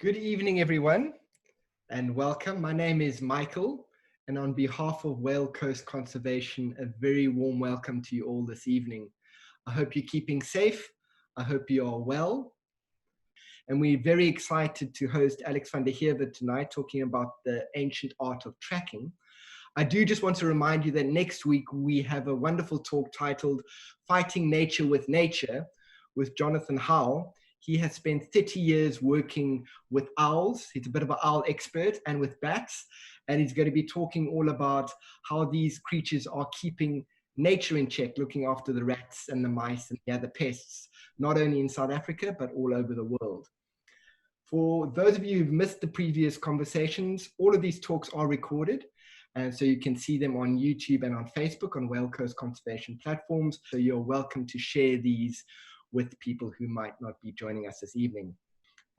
Good evening, everyone, and welcome. My name is Michael, and on behalf of Whale Coast Conservation, a very warm welcome to you all this evening. I hope you're keeping safe. I hope you are well. And we're very excited to host Alex van der Heever tonight, talking about the ancient art of tracking. I do just want to remind you that next week we have a wonderful talk titled Fighting Nature with Nature with Jonathan Howell. He has spent 30 years working with owls. He's a bit of an owl expert, and with bats. And he's going to be talking all about how these creatures are keeping nature in check, looking after the rats and the mice and the other pests, not only in South Africa, but all over the world. For those of you who've missed the previous conversations, all of these talks are recorded. And so you can see them on YouTube and on Facebook on Whale Coast Conservation platforms. So you're welcome to share these with people who might not be joining us this evening.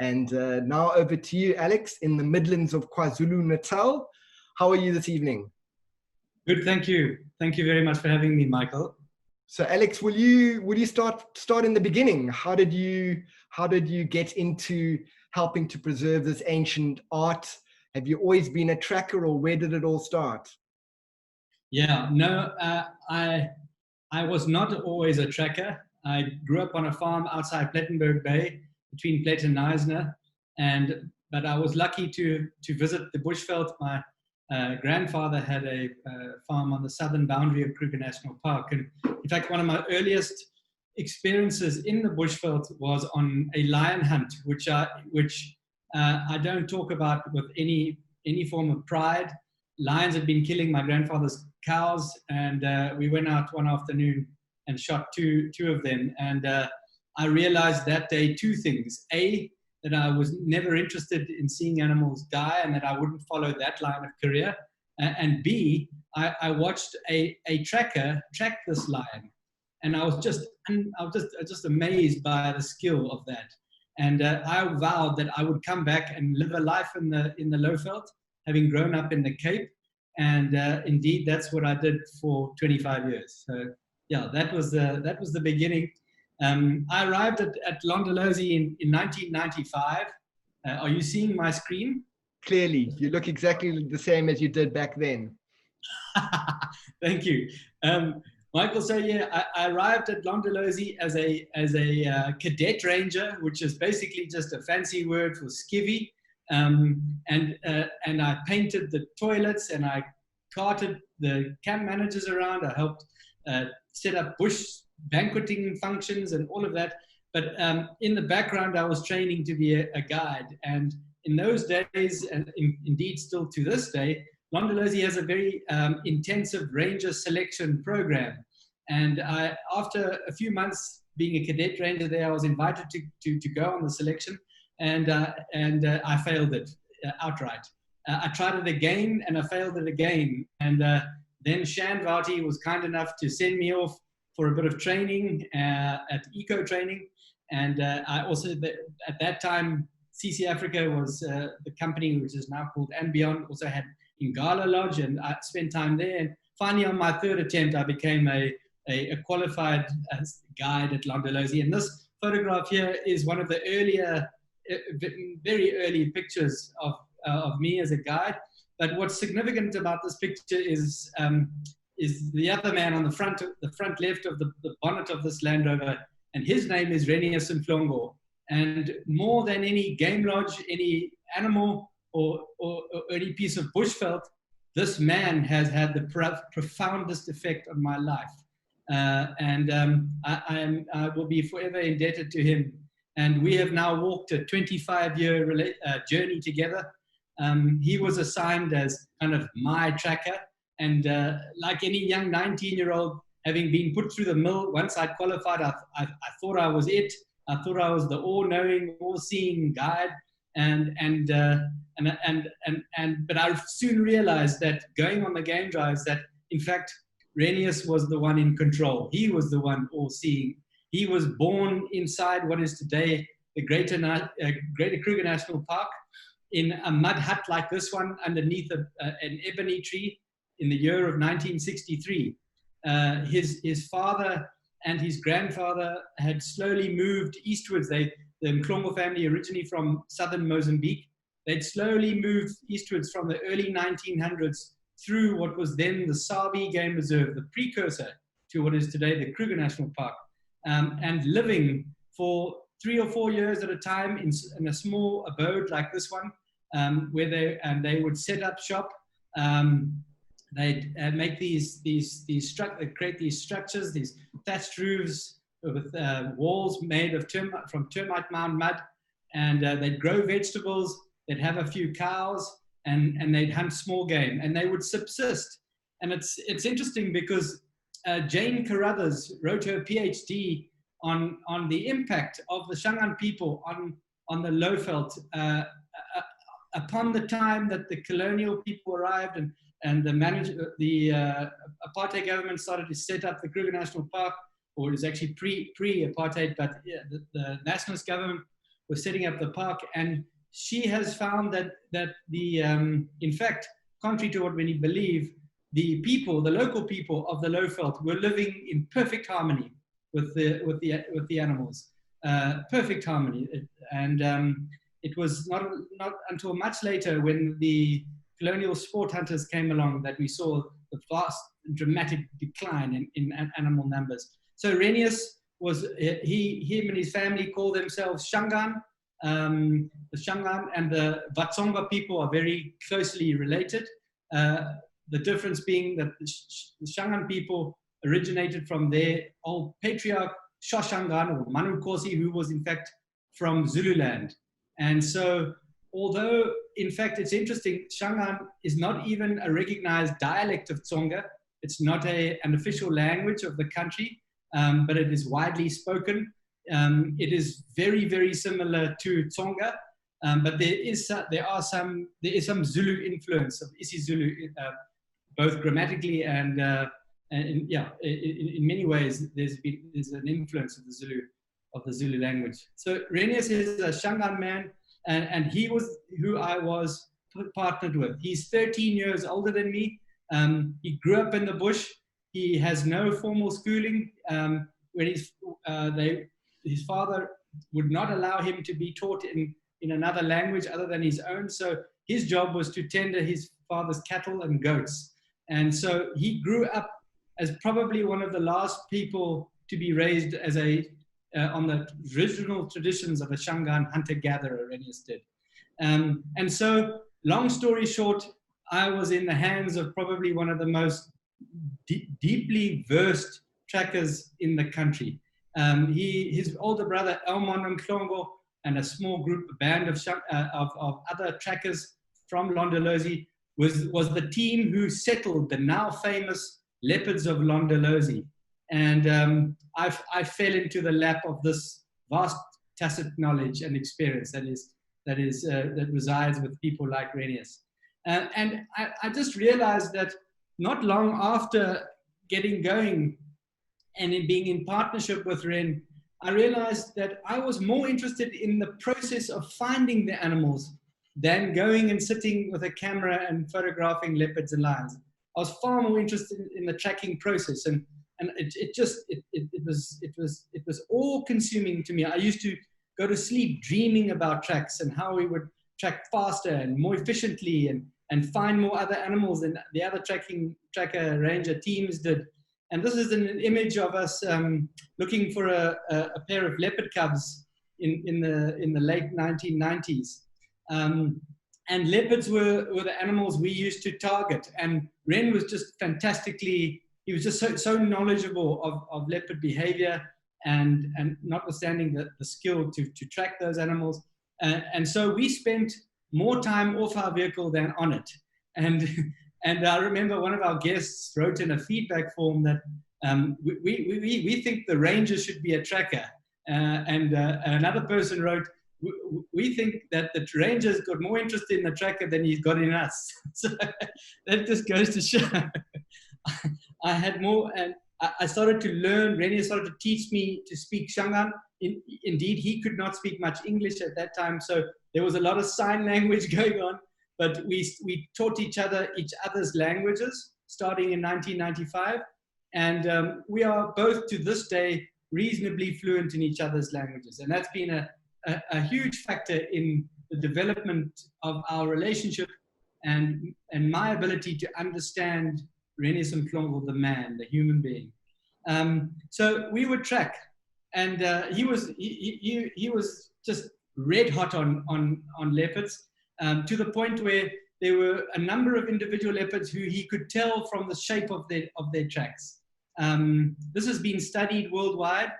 And now over to you, Alex, in the Midlands of KwaZulu-Natal. How are you this evening? Good, thank you. Thank you very much for having me, Michael. So, Alex, will you start in the beginning? How did you get into helping to preserve this ancient art? Have you always been a tracker, or where did it all start? Yeah, no, I was not always a tracker. I grew up on a farm outside Plettenberg Bay, between Plet and Knysna, but I was lucky to visit the bushveld. My grandfather had a farm on the southern boundary of Kruger National Park, and in fact, one of my earliest experiences in the bushveld was on a lion hunt, which I don't talk about with any form of pride. Lions had been killing my grandfather's cows, and we went out one afternoon and shot two of them. And I realized that day two things: A, that I was never interested in seeing animals die, and that I wouldn't follow that line of career. And B, I watched a tracker track this lion, and I was just amazed by the skill of that. And I vowed that I would come back and live a life in the Lowveld, having grown up in the Cape. And indeed, that's what I did for 25 years. So yeah, that was the beginning. I arrived at Londolozi in 1995. Are you seeing my screen? Clearly, you look exactly the same as you did back then. Thank you. Michael, so yeah, I arrived at Londolozi as a cadet ranger, which is basically just a fancy word for skivvy. And I painted the toilets, and I carted the camp managers around. I helped set up bush banqueting functions and all of that. But in the background, I was training to be a guide. And in those days, and indeed still to this day, Londolozi has a very intensive ranger selection program. And after a few months being a cadet ranger there, I was invited to go on the selection. And I failed it outright. I tried it again, and I failed it again. And then Shan Vati was kind enough to send me off for a bit of training at eco training. And I also, at that time, CC Africa was the company which is now called And Beyond, also had Ingala Lodge, and I spent time there. And finally, on my third attempt, I became a qualified guide at Londolozi. And this photograph here is one of the earlier, very early pictures of me as a guide. But what's significant about this picture is the other man on the front left of the bonnet of this Land Rover, and his name is Renius Mflongo. And more than any game lodge, any animal, or any piece of bushveld, this man has had the profoundest effect on my life. I will be forever indebted to him. And we have now walked a 25-year journey together. He was assigned as kind of my tracker. And like any young 19-year-old, having been put through the mill, once I'd qualified, I thought I was it. I thought I was the all-knowing, all-seeing guide. But I soon realized that going on the game drives, that in fact, Renius was the one in control. He was the one all-seeing. He was born inside what is today the Greater Kruger National Park, in a mud hut like this one underneath an ebony tree in the year of 1963. His father and his grandfather had slowly moved eastwards. They Mklongo family, originally from southern Mozambique. They'd slowly moved eastwards from the early 1900s through what was then the Sabi Game Reserve, the precursor to what is today the Kruger National Park, and living for 3 or 4 years at a time in a small abode like this one, where they would set up shop. They'd make they'd create these structures, these thatched roofs with walls made of from termite mound mud, and they'd grow vegetables. They'd have a few cows, and they'd hunt small game, and they would subsist. And it's interesting because Jane Carruthers wrote her PhD on the impact of the Shangaan people on the Lowveld upon the time that the colonial people arrived and the apartheid government started to set up the Kruger National Park, or it was actually pre-apartheid, but yeah, the nationalist government was setting up the park. And she has found that in fact, contrary to what many believe, the local people of the Lowveld were living in perfect harmony with the animals, perfect harmony. It was not until much later, when the colonial sport hunters came along, that we saw the vast, dramatic decline in animal numbers. So Renius was, him and his family call themselves Shangaan. The Shangaan and the Vatsonga people are very closely related. The difference being that the Shangaan people originated from their old patriarch, Shoshangaan, or Manukosi, who was in fact from Zululand. And so, although in fact it's interesting, Shangaan is not even a recognized dialect of Tsonga. It's not an official language of the country, but it is widely spoken. It is very, very similar to Tsonga, but there is some Zulu influence of isiZulu, both grammatically and yeah, in many ways there's an influence of the Zulu language. So Renius is a Shangaan man, and he was who I was partnered with. He's 13 years older than me. He grew up in the bush. He has no formal schooling. When his father would not allow him to be taught in another language other than his own. So his job was to tend his father's cattle and goats. And so he grew up as probably one of the last people to be raised as on the original traditions of a Shangaan hunter-gatherer, Renius did. And so, long story short, I was in the hands of probably one of the most deeply versed trackers in the country. His older brother, Elmon Mklongo, and a small group, a band of other trackers from Londolozi was the team who settled the now famous leopards of Londolozi. And I fell into the lap of this vast tacit knowledge and experience that resides with people like Renius. And I just realized that not long after getting going and in being in partnership with Ren, I realized that I was more interested in the process of finding the animals than going and sitting with a camera and photographing leopards and lions. I was far more interested in the tracking process, and it was all consuming to me. I used to go to sleep dreaming about tracks and how we would track faster and more efficiently and find more other animals than the other tracker ranger teams did. And this is an image of us looking for a pair of leopard cubs in the late 1990s. And leopards were the animals we used to target. And Ren was just fantastically, he was just so knowledgeable of leopard behavior and notwithstanding the skill to track those animals. And so we spent more time off our vehicle than on it. And I remember one of our guests wrote in a feedback form that we think the ranger should be a tracker. And another person wrote, we think that the ranger's got more interest in the tracker than he's got in us. So that just goes to show. I had more, and I started to learn. Renius started to teach me to speak Shangaan. Indeed, he could not speak much English at that time, so there was a lot of sign language going on. But we taught each other's languages starting in 1995, and we are both to this day reasonably fluent in each other's languages, and that's been a huge factor in the development of our relationship and my ability to understand René Mhlongo, the man, the human being. So we would track, and he was just red hot on leopards, to the point where there were a number of individual leopards who he could tell from the shape of their tracks. This has been studied worldwide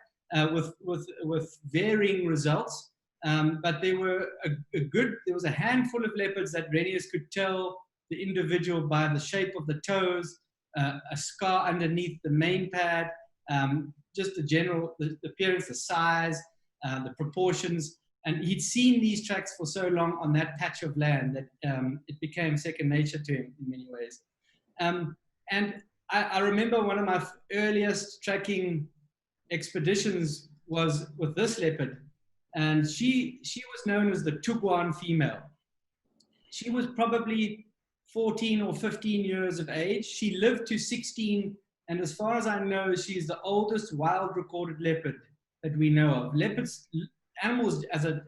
with varying results, but there was a handful of leopards that René could tell the individual by the shape of the toes, a scar underneath the main pad, just the appearance, the size, the proportions. And he'd seen these tracks for so long on that patch of land that it became second nature to him in many ways. And I remember one of my earliest tracking expeditions was with this leopard, and she was known as the Tuguan female. She was probably 14 or 15 years of age. She lived to 16, and as far as I know, she's the oldest wild recorded leopard that we know of. Animals, as a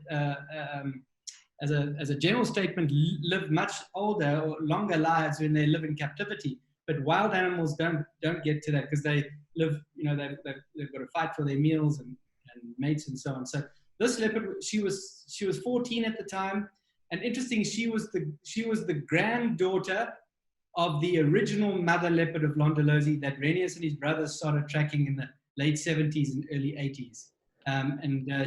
general statement, live much older or longer lives when they live in captivity. But wild animals don't get to that because they live, they've got to fight for their meals and mates and so on. So this leopard, she was 14 at the time, and interesting, she was the granddaughter of the original mother leopard of Londolozi that René and his brothers started tracking in the late 70s and early 80s.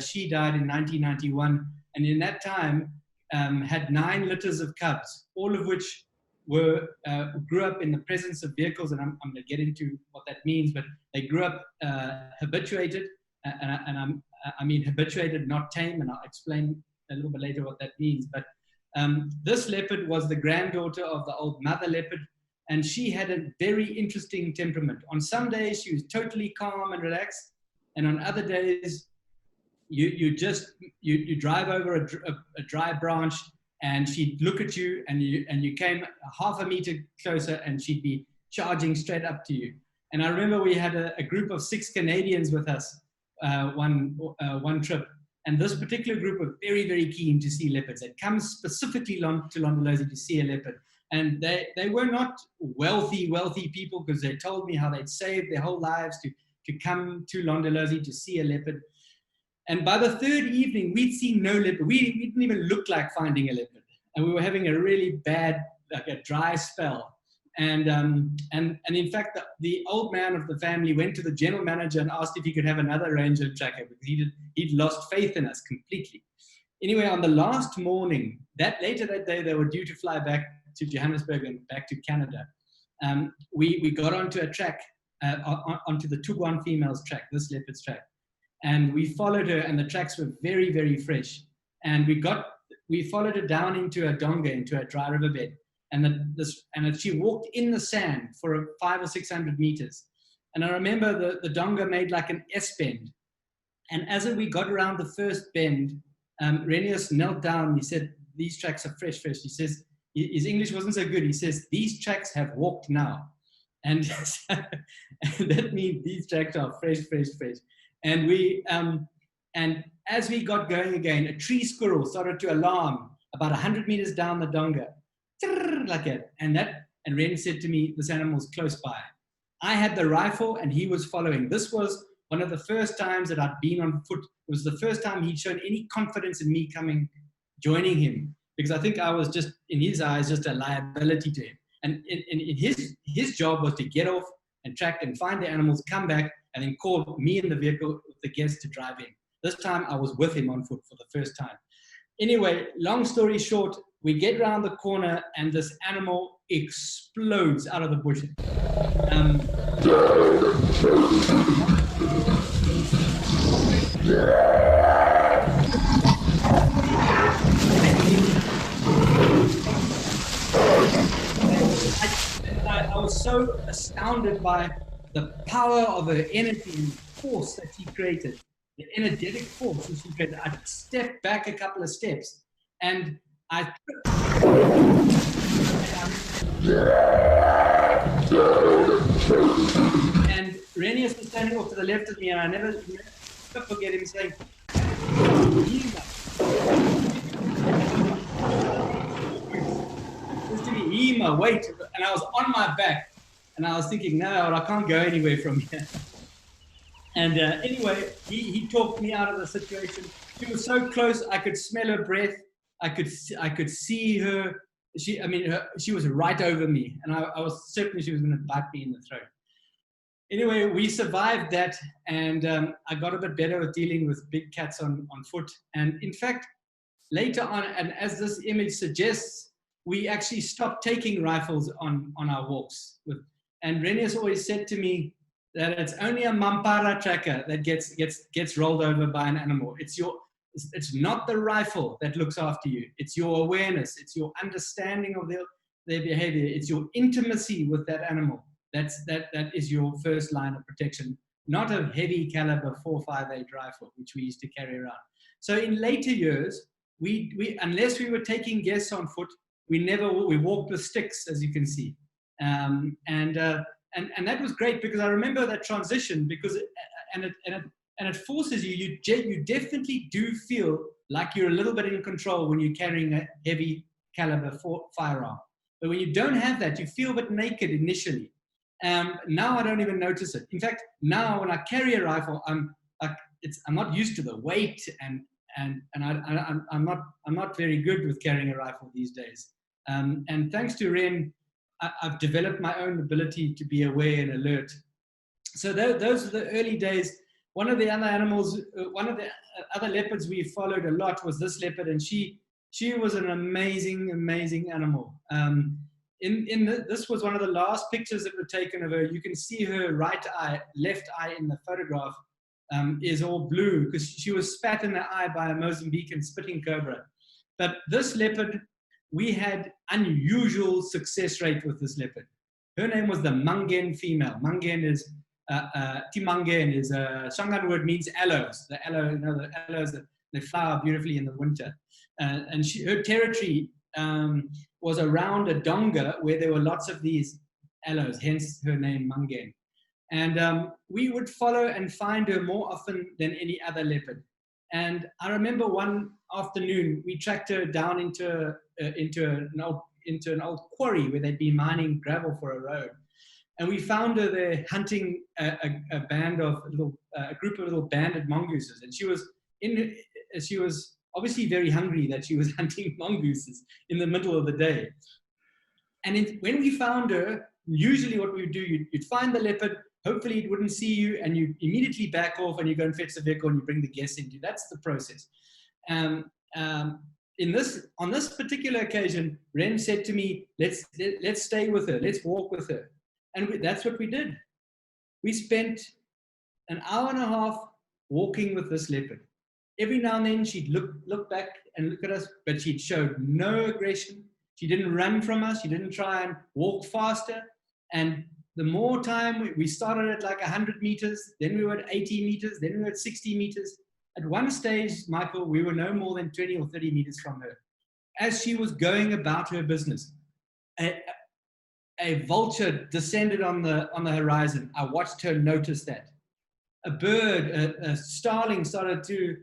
She died in 1991, and in that time had 9 litters of cubs, all of which grew up in the presence of vehicles, and I'm going to get into what that means, but they grew up habituated, and I mean habituated, not tame, and I'll explain a little bit later what that means. But this leopard was the granddaughter of the old mother leopard, and she had a very interesting temperament. On some days, she was totally calm and relaxed, and on other days, you drive over a dry branch, and she'd look at you, and you came half a meter closer, and she'd be charging straight up to you. And I remember we had a group of 6 Canadians with us one trip, and this particular group were very, very keen to see leopards. They'd come specifically to Londolozi to see a leopard, and they were not wealthy people, because they told me how they'd saved their whole lives to come to Londolozi to see a leopard. And by the 3rd evening, we'd seen no leopard. We didn't even look like finding a leopard. And we were having a really bad, like a dry spell. And in fact, the old man of the family went to the general manager and asked if he could have another ranger tracker, because he'd lost faith in us completely. Anyway, on the last morning, later that day, they were due to fly back to Johannesburg and back to Canada. We got onto a track, onto the Tuguan female's track, this leopard's track. And we followed her, and the tracks were very, very fresh. And we followed her down into a donga, into a dry riverbed. And she walked in the sand for 500 or 600 meters. And I remember the donga made like an S bend. And as we got around the first bend, René knelt down. He said, "These tracks are fresh." He says, his English wasn't so good. He says, "These tracks have walked now." And that means these tracks are fresh. And as we got going again, a tree squirrel started to alarm about 100 meters down the donga, like that. And René said to me, "This animal's close by." I had the rifle, and he was following. This was one of the first times that I'd been on foot. It was the first time he'd shown any confidence in me joining him, because I think I was just, in his eyes, just a liability to him. And his job was to get off and track and find the animals, come back, and then call me in the vehicle with the guests to drive in. This time I was with him on foot for the first time. Anyway, long story short, we get around the corner, and this animal explodes out of the bush. I was so astounded by the power of her energy and force that she created, the energetic force that she created. I stepped back a couple of steps, and I and René was standing off to the left of me, and I never forget him saying, "Heever." Just to be Heever, wait. And I was on my back. And I was thinking, no, I can't go anywhere from here. And anyway, he talked me out of the situation. She was so close, I could smell her breath. I could see her. She was right over me, and I was certain she was going to bite me in the throat. Anyway, we survived that, and I got a bit better with dealing with big cats on foot. And in fact, later on, and as this image suggests, we actually stopped taking rifles on our walks. And Renius always said to me that it's only a mampara tracker that gets rolled over by an animal. It's not the rifle that looks after you. It's your awareness. It's your understanding of their behavior. It's your intimacy with that animal. That is your first line of protection, not a heavy caliber 4.58 rifle, which we used to carry around. So in later years, we unless we were taking guests on foot, we walked with sticks, as you can see. And that was great, because I remember that transition, because it forces you definitely do feel like you're a little bit in control when you're carrying a heavy caliber firearm. But when you don't have that, you feel a bit naked initially. Now I don't even notice it. In fact, now when I carry a rifle, I'm not used to the weight, and I'm not very good with carrying a rifle these days. And thanks to Ren, I've developed my own ability to be aware and alert. So those are the early days. One of the other leopards we followed a lot was this leopard, and she was an amazing animal. This was one of the last pictures that were taken of her. You can see her left eye in the photograph is all blue, because she was spat in the eye by a Mozambican spitting cobra. But this leopard, we had unusual success rate with this leopard. Her name was the Mangen female. Mangen is Timangen is a Shangan word, means aloes. The aloe, the aloes that they flower beautifully in the winter. And her territory was around a donga where there were lots of these aloes, hence her name Mangen. And we would follow and find her more often than any other leopard. And I remember one afternoon we tracked her down into an old quarry where they'd been mining gravel for a road, and we found her there hunting a group of little banded mongooses. And she was obviously very hungry that she was hunting mongooses in the middle of the day. And when we found her, usually what we would do, you'd find the leopard. Hopefully it wouldn't see you, and you immediately back off and you go and fetch the vehicle and you bring the guests into. That's the process. On this particular occasion, Ren said to me, let's stay with her, let's walk with her. And that's what we did. We spent an hour and a half walking with this leopard. Every now and then she'd look back and look at us, but she showed no aggression. She didn't run from us. She didn't try and walk faster. And the more time, we started at like 100 meters, then we were at 80 meters, then we were at 60 meters. At one stage, Michael, we were no more than 20 or 30 meters from her. As she was going about her business, a vulture descended on the horizon. I watched her notice that. A bird, a starling, started to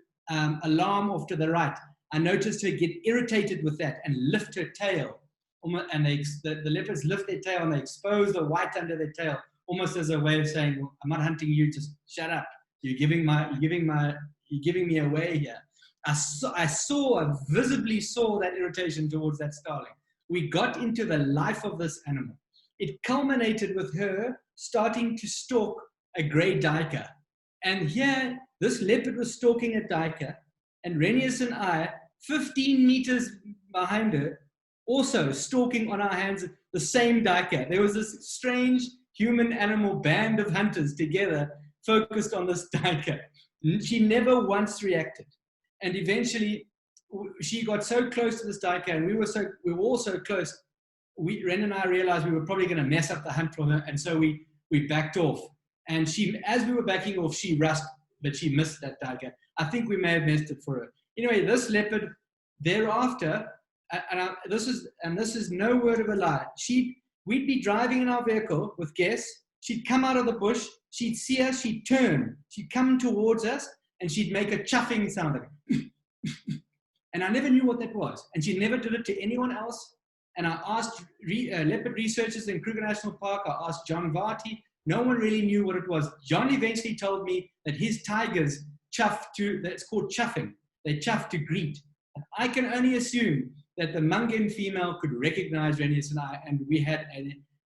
alarm off to the right. I noticed her get irritated with that and lift her tail. And the leopards lift their tail and they expose the white under their tail, almost as a way of saying, well, I'm not hunting you, just shut up. You're giving me away here. I visibly saw that irritation towards that starling. We got into the life of this animal. It culminated with her starting to stalk a grey duiker. And here, this leopard was stalking a duiker, and Renius and I, 15 meters behind her, also stalking on our hands the same duiker. There was this strange human-animal band of hunters together focused on this duiker. She never once reacted. And eventually, she got so close to this duiker, and we were all so close, Ren and I realized we were probably going to mess up the hunt for her, and so we backed off. And as we were backing off, she rushed, but she missed that duiker. I think we may have missed it for her. Anyway, this leopard, thereafter, this is no word of a lie. We'd be driving in our vehicle with guests. She'd come out of the bush. She'd see us. She'd turn. She'd come towards us, and she'd make a chuffing sound. And I never knew what that was. And she never did it to anyone else. And I asked leopard researchers in Kruger National Park. I asked John Varty. No one really knew what it was. John eventually told me that his tigers chuff to, that's called chuffing. They chuff to greet. And I can only assume that the Mungin female could recognize Renius and I, and we had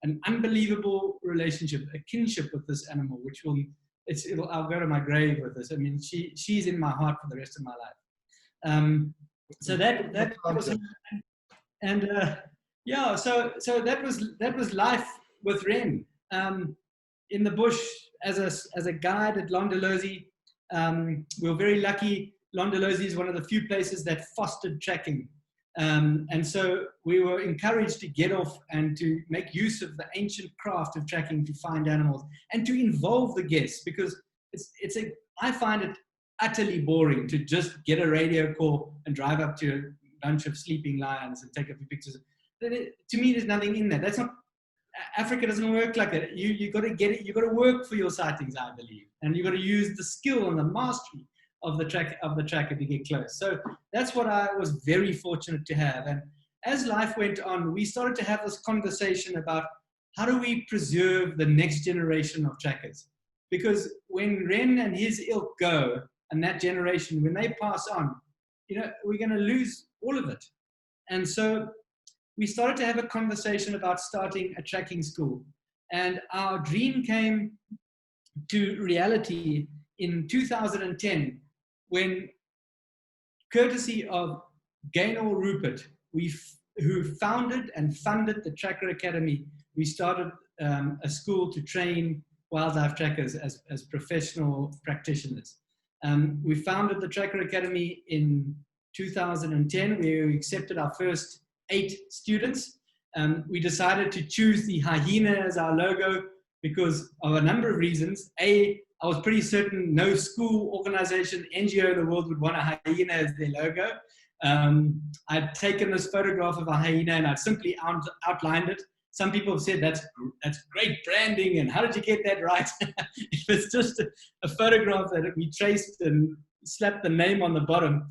an unbelievable relationship, a kinship with this animal, which I'll go to my grave with this. I mean, she's in my heart for the rest of my life. So that was, and yeah, so that was life with Ren in the bush as a guide at Londolozi. We were very lucky. Londolozi is one of the few places that fostered tracking. And so we were encouraged to get off and to make use of the ancient craft of tracking to find animals and to involve the guests, because I find it utterly boring to just get a radio call and drive up to a bunch of sleeping lions and take a few pictures. To me, there's nothing in that. That's not, Africa doesn't work like that. You got to get it. You got to work for your sightings, I believe, and you got to use the skill and the mastery of the tracker to get close. So that's what I was very fortunate to have. And as life went on, we started to have this conversation about how do we preserve the next generation of trackers? Because when Ren and his ilk go, and that generation, when they pass on, we're going to lose all of it. And so we started to have a conversation about starting a tracking school. And our dream came to reality in 2010, when, courtesy of Gaynor Rupert, who founded and funded the Tracker Academy, we started a school to train wildlife trackers as professional practitioners. We founded the Tracker Academy in 2010. We accepted our first 8 students. We decided to choose the hyena as our logo because of a number of reasons. I was pretty certain no school, organization, NGO in the world would want a hyena as their logo. I'd taken this photograph of a hyena and I'd simply outlined it. Some people have said that's great branding, and how did you get that right? It was just a photograph that we traced and slapped the name on the bottom.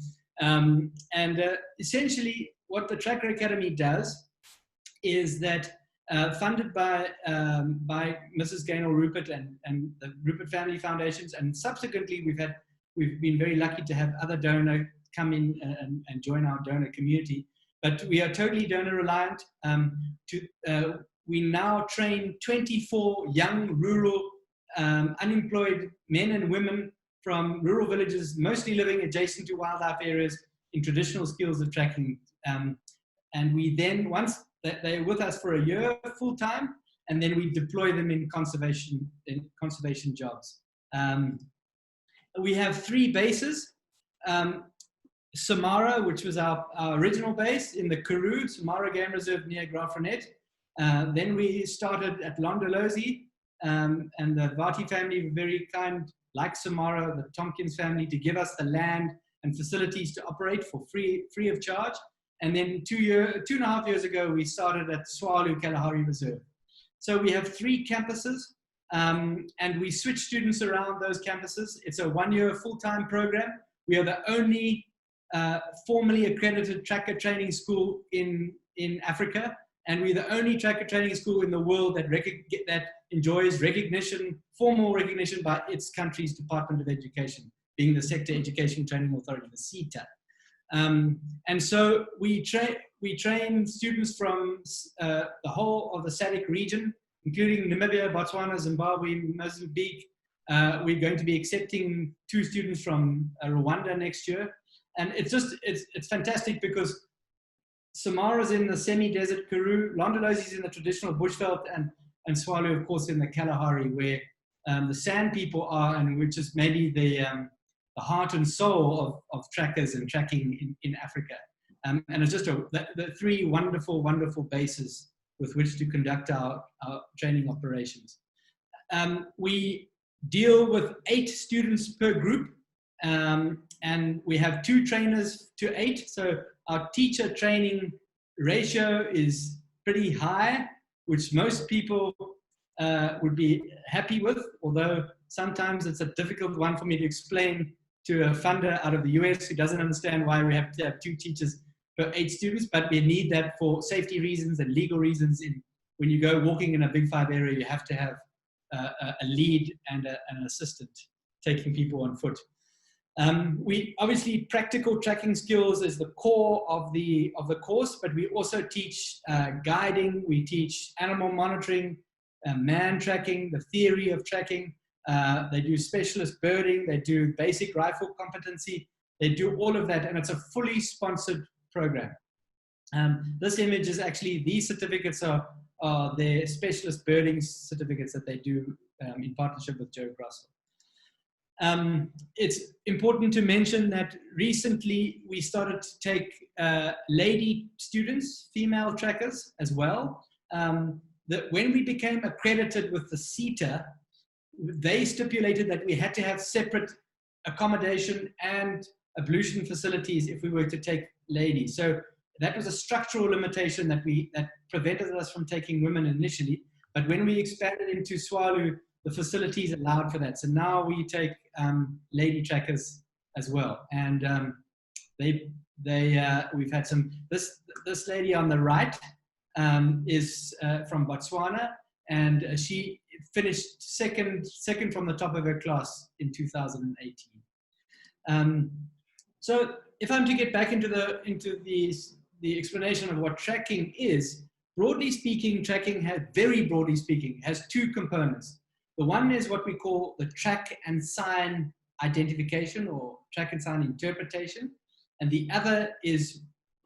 Essentially, what the Tracker Academy does is that, funded by Mrs. Gaynor Rupert and the Rupert Family Foundations, and subsequently we've been very lucky to have other donors come in and join our donor community. But we are totally donor reliant. We now train 24 young rural unemployed men and women from rural villages, mostly living adjacent to wildlife areas, in traditional skills of tracking. And we then, once they're with us for a year full time, and then we deploy them in conservation jobs. We have 3 bases. Samara, which was our original base in the Karoo, Samara Game Reserve near Graaff-Reinet. Then we started at Londolozi, and the Vati family were very kind, like Samara, the Tompkins family, to give us the land and facilities to operate for free of charge. And then 2.5 years ago, we started at Swalu Kalahari Reserve. So we have 3 campuses, and we switch students around those campuses. It's a 1-year full-time program. We are the only formally accredited tracker training school in Africa, and we're the only tracker training school in the world that enjoys formal recognition by its country's Department of Education, being the Sector Education Training Authority, the CETA. And so we train students from the whole of the SADC region, including Namibia, Botswana, Zimbabwe, Mozambique. We're going to be accepting 2 students from Rwanda next year. And it's fantastic because Samara's in the semi-desert Karoo, Londolozi's in the traditional bushveld, and Swalu, of course, in the Kalahari, where the San people are, and which is maybe the heart and soul of trackers and tracking in Africa. And it's just the 3 wonderful, wonderful bases with which to conduct our training operations. We deal with 8 students per group, and we have 2 trainers to 8. So our teacher training ratio is pretty high, which most people would be happy with, although sometimes it's a difficult one for me to explain to a funder out of the US who doesn't understand why we have to have 2 teachers per 8 students, but we need that for safety reasons and legal reasons. When you go walking in a Big 5 area, you have to have a lead and an assistant taking people on foot. We obviously, practical tracking skills is the core of the course, but we also teach guiding, we teach animal monitoring, man tracking, the theory of tracking. They do specialist birding, they do basic rifle competency, they do all of that, and it's a fully sponsored program. This image is actually, these certificates are their specialist birding certificates that they do in partnership with Joe Grossel. It's important to mention that recently we started to take lady students, female trackers as well. That when we became accredited with the CETA, they stipulated that we had to have separate accommodation and ablution facilities if we were to take ladies. So that was a structural limitation that prevented us from taking women initially. But when we expanded into Swalu, the facilities allowed for that. So now we take lady trackers as well. And we've had some, this lady on the right is from Botswana, and she finished second from the top of her class in 2018. So if I'm to get back into the explanation of what tracking is, broadly speaking, tracking very broadly speaking, has 2 components. The one is what we call the track and sign identification, or track and sign interpretation. And the other is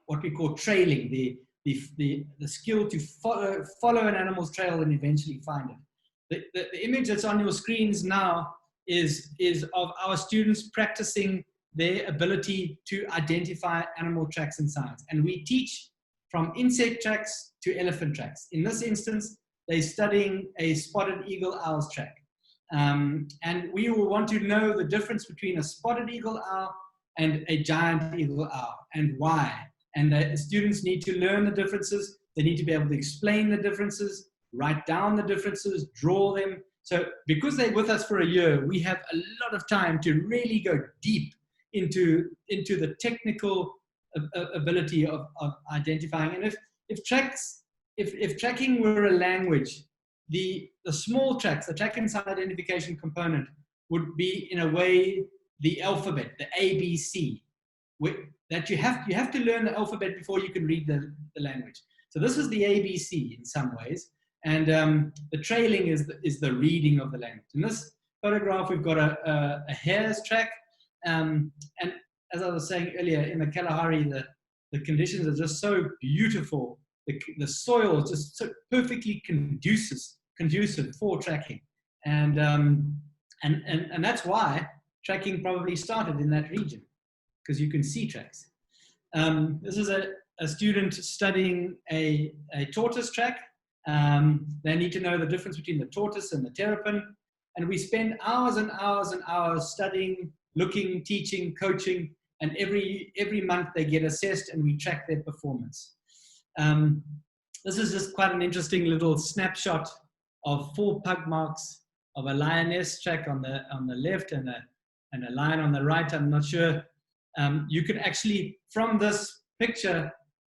what we call trailing, the skill to follow an animal's trail and eventually find it. The image that's on your screens now is of our students practicing their ability to identify animal tracks and signs. And we teach from insect tracks to elephant tracks. In this instance, they're studying a spotted eagle owl's track. And we will want to know the difference between a spotted eagle owl and a giant eagle owl, and why. And the students need to learn the differences. They need to be able to explain the differences, write down the differences, draw them. So because they're with us for a year, we have a lot of time to really go deep into the technical ability of identifying. And if tracking were a language, the small tracks, the track and sign identification component, would be in a way the alphabet, the ABC, that you have to learn the alphabet before you can read the language. So this is the ABC in some ways, and the trailing is the reading of the language. In this photograph, we've got a hare's track, and as I was saying earlier, in the Kalahari, the conditions are just so beautiful. The soil is just so perfectly conducive for tracking, and that's why tracking probably started in that region, because you can see tracks. This is a student studying a tortoise track. They need to know the difference between the tortoise and the terrapin, and we spend hours and hours and hours studying, looking, teaching, coaching, and every month they get assessed and we track their performance. This is just quite an interesting little snapshot of 4 pug marks of a lioness track on the left and a lion on the right. I'm not sure. You can actually, from this picture,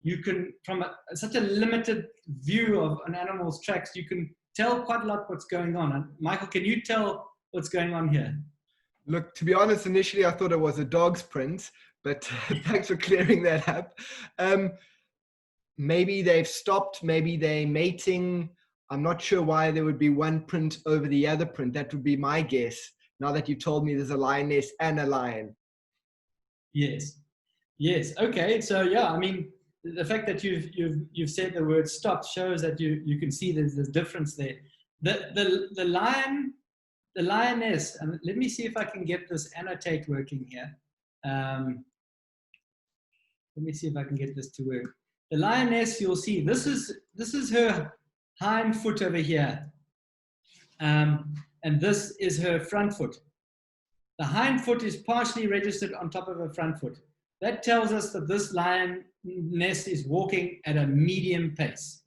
you can, from such a limited view of an animal's tracks, you can tell quite a lot what's going on. And Michael, can you tell what's going on here? Look, to be honest, initially I thought it was a dog's print, but thanks for clearing that up. Maybe they've stopped, maybe they're mating. I'm not sure why there would be one print over the other print. That would be my guess, now that you told me there's a lioness and a lion. Yes. Okay. So yeah, I mean, the fact that you've said the word stop shows that you can see there's a difference there. The lioness, and let me see if I can get this annotate working here. Let me see if I can get this to work. The lioness, you'll see, this is her hind foot over here. And this is her front foot. The hind foot is partially registered on top of her front foot. That tells us that this lioness is walking at a medium pace.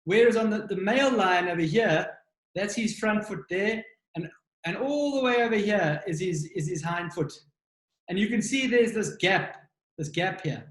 Whereas on the male lion over here, that's his front foot there, and and all the way over here is his hind foot. And you can see there's this gap here.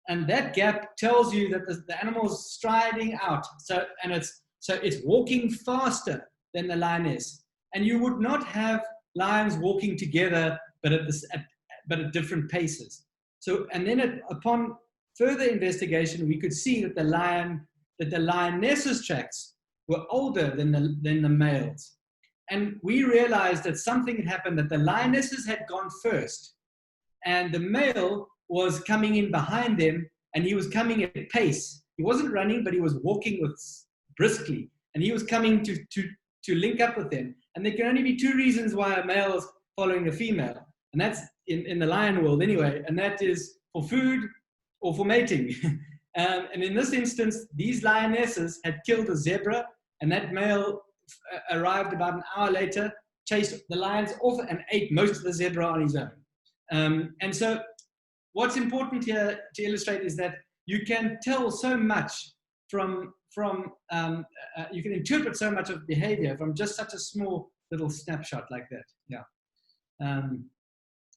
And that gap tells you that the animal is striding out. So it's walking faster than the lioness. And you would not have lions walking together, but at different paces. So, and then upon further investigation, we could see that the lioness's tracks were older than the males. And we realized that something had happened, that the lionesses had gone first, and the male was coming in behind them, and he was coming at pace. He wasn't running, but he was walking briskly, and he was coming to link up with them. And there can only be two reasons why a male is following a female, and that's in the lion world anyway, and that is for food or for mating. And in this instance, these lionesses had killed a zebra, and that male arrived about an hour later, chased the lions off, and ate most of the zebra on his own. And so what's important here to illustrate is that you can tell so much you can interpret so much of behavior from just such a small little snapshot like that. Yeah.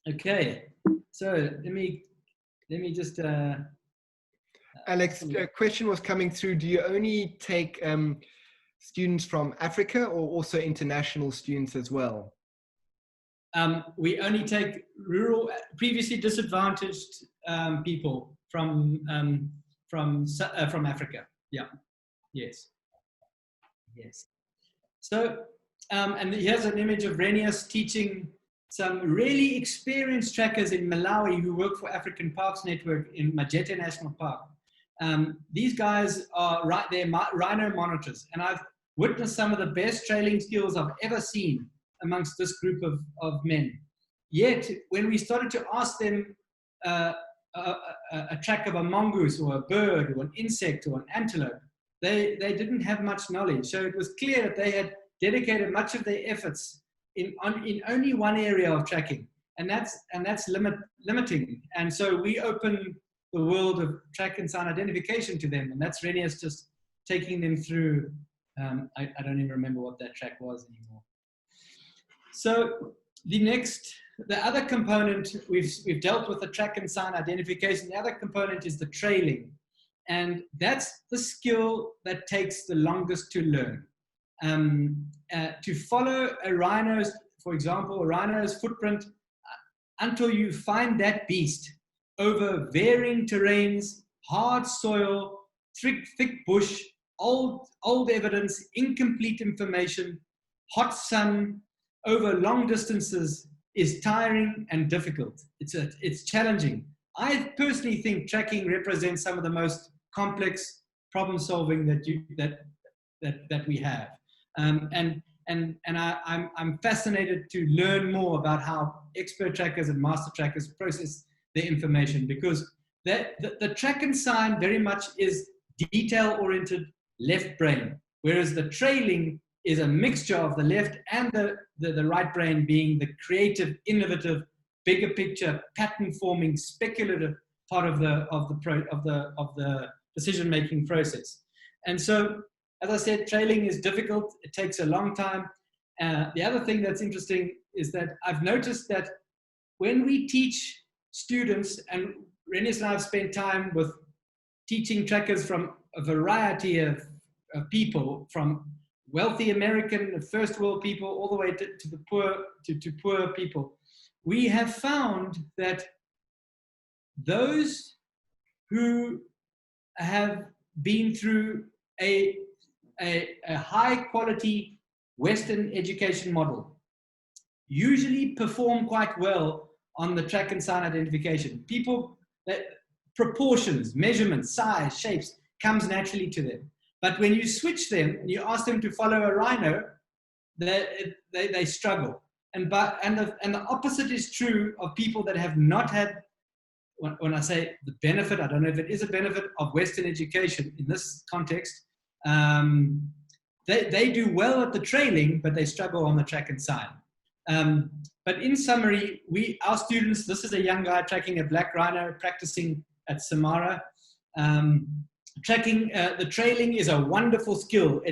Okay. So let me just. Alex, a question was coming through. Do you only take students from Africa, or also international students as well? We only take rural, previously disadvantaged people from Africa. Yeah. Yes. Yes. So, and here's an image of Renius teaching some really experienced trackers in Malawi who work for African Parks Network in Majete National Park. These guys are they're rhino monitors, and I've witnessed some of the best trailing skills I've ever seen amongst this group of men. Yet, when we started to ask them a track of a mongoose or a bird or an insect or an antelope, they didn't have much knowledge. So it was clear that they had dedicated much of their efforts in only one area of tracking, and that's limiting. And so we open the world of track and sign identification to them, and that's really just taking them through. I don't even remember what that track was anymore. So the other component, we've dealt with the track and sign identification. The other component is the trailing, and that's the skill that takes the longest to learn. To follow a rhino's, for example, a rhino's footprint until you find that beast over varying terrains, hard soil, thick bush, old evidence, incomplete information, hot sun, over long distances is tiring and difficult. It's challenging. I personally think tracking represents some of the most complex problem solving that we have. And I'm fascinated to learn more about how expert trackers and master trackers process their information, because the track and sign very much is detail-oriented left brain, whereas the trailing is a mixture of the left and the right brain, being the creative, innovative, bigger picture, pattern-forming, speculative part of the decision-making process. And so, as I said, trailing is difficult. It takes a long time. The other thing that's interesting is that I've noticed that when we teach students, and Renius and I have spent time with teaching trackers from a variety of people, from wealthy American first world people all the way to the poor people. We have found that those who have been through a high quality Western education model usually perform quite well on the track and sign identification. People, that proportions, measurements, size, shapes comes naturally to them. But when you switch them and you ask them to follow a rhino, they struggle. And the opposite is true of people that have not had, when I say the benefit, I don't know if it is a benefit of Western education in this context. They do well at the trailing, but they struggle on the track and sign. But in summary, our students, this is a young guy tracking a black rhino practicing at Samara. The trailing is a wonderful skill.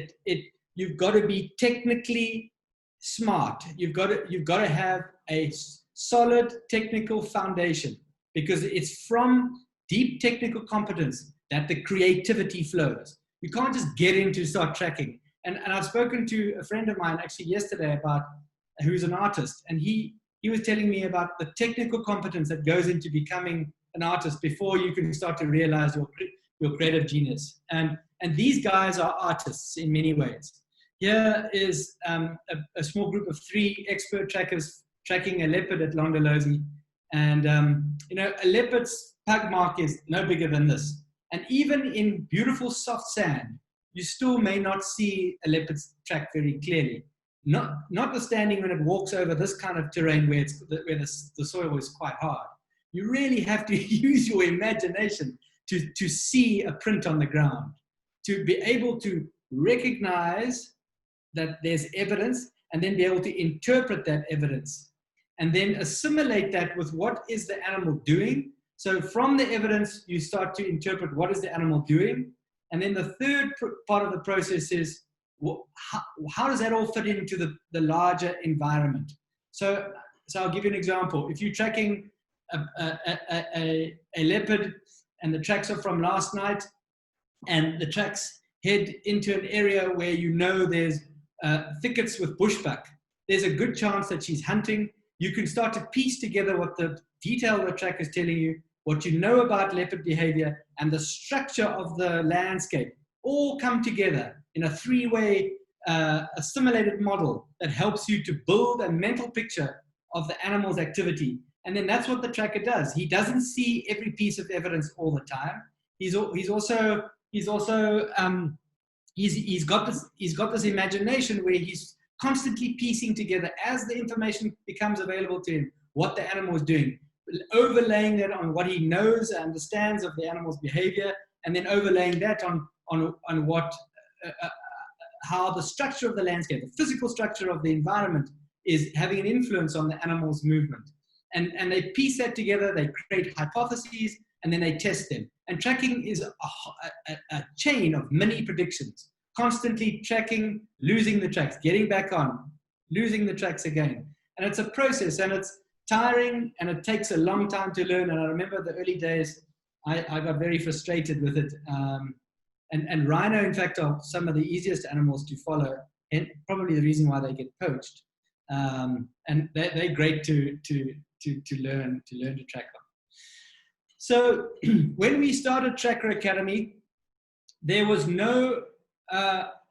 You've got to be technically smart. You've got to have a solid technical foundation, because it's from deep technical competence that the creativity flows. You can't just get into start tracking. And I've spoken to a friend of mine actually yesterday about who's an artist, and he was telling me about the technical competence that goes into becoming an artist before you can start to realize your creative genius. And these guys are artists in many ways. Here is a small group of 3 expert trackers tracking a leopard at Londolozi. And, a leopard's pug mark is no bigger than this. And even in beautiful soft sand, you still may not see a leopard's track very clearly. Notwithstanding when it walks over this kind of terrain where the soil is quite hard. You really have to use your imagination to see a print on the ground, to be able to recognize that there's evidence, and then be able to interpret that evidence, and then assimilate that with what is the animal doing. So from the evidence, you start to interpret what is the animal doing. And then the third part of the process is, how does that all fit into the larger environment? So I'll give you an example. If you're tracking a leopard, and the tracks are from last night, and the tracks head into an area where there's thickets with bushbuck, there's a good chance that she's hunting. You can start to piece together what the detail of the track is telling you, what you know about leopard behavior, and the structure of the landscape all come together in a 3-way assimilated model that helps you to build a mental picture of the animal's activity. And then that's what the tracker does. He doesn't see every piece of evidence all the time. He's got this imagination where he's constantly piecing together, as the information becomes available to him, what the animal is doing, overlaying that on what he knows and understands of the animal's behavior, and then overlaying that on what how the structure of the landscape, the physical structure of the environment, is having an influence on the animal's movement. And they piece that together, they create hypotheses, and then they test them. And tracking is a chain of many predictions, constantly tracking, losing the tracks, getting back on, losing the tracks again. And it's a process, and it's tiring, and it takes a long time to learn. And I remember the early days, I got very frustrated with it. And rhino, in fact, are some of the easiest animals to follow, and probably the reason why they get poached. And they're great to learn to track on. So when we started Tracker Academy, there was no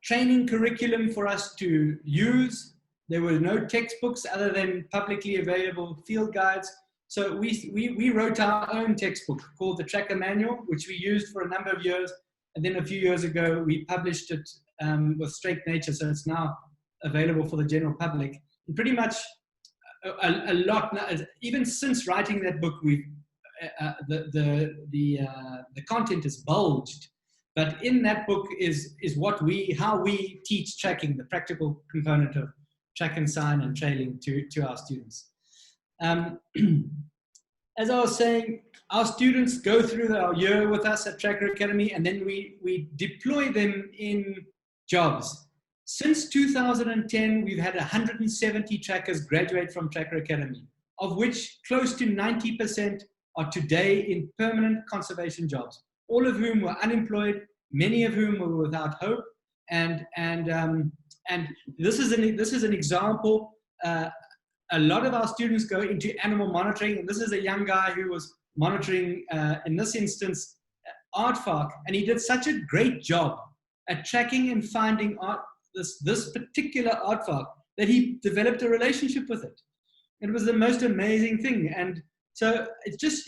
training curriculum for us to use. There were no textbooks other than publicly available field guides. So we wrote our own textbook called the Tracker Manual, which we used for a number of years. And then a few years ago, we published it with Straight Nature. So it's now available for the general public. And pretty much a lot, even since writing that book, the content is bulged. But in that book is how we teach tracking, the practical component of track and sign and trailing to our students. As I was saying, our students go through our year with us at Tracker Academy, and then we deploy them in jobs. Since 2010, we've had 170 trackers graduate from Tracker Academy, of which close to 90% are today in permanent conservation jobs, all of whom were unemployed, many of whom were without hope. And this is an example. A lot of our students go into animal monitoring, and this is a young guy who was monitoring, in this instance, aardvark, and he did such a great job at tracking and finding this particular aardvark that he developed a relationship with it. It was the most amazing thing. And so it just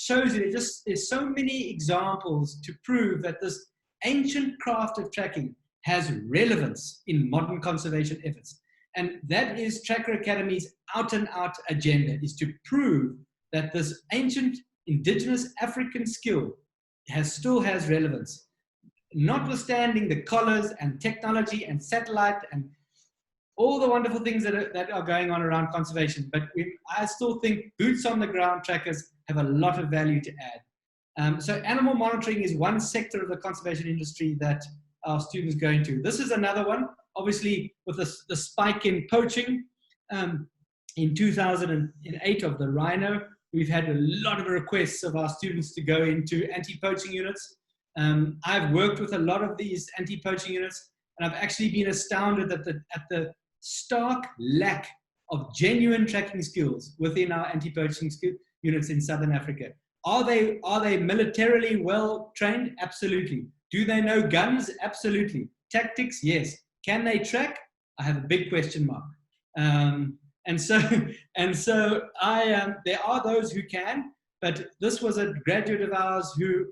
shows you, there's so many examples to prove that this ancient craft of tracking has relevance in modern conservation efforts. And that is Tracker Academy's out and out agenda, is to prove that this ancient indigenous African skill still has relevance, notwithstanding the collars and technology and satellite and all the wonderful things that are going on around conservation. But I still think boots on the ground trackers have a lot of value to add. So animal monitoring is one sector of the conservation industry that our students go into. This is another one. obviously with the spike in poaching in 2008 of the rhino, we've had a lot of requests of our students to go into anti-poaching units. I've worked with a lot of these anti-poaching units, and I've actually been astounded at the stark lack of genuine tracking skills within our anti-poaching units in Southern Africa. Are they militarily well trained? Absolutely. Do they know guns? Absolutely. Tactics? Yes. Can they track? I have a big question mark. And so there are those who can, but this was a graduate of ours who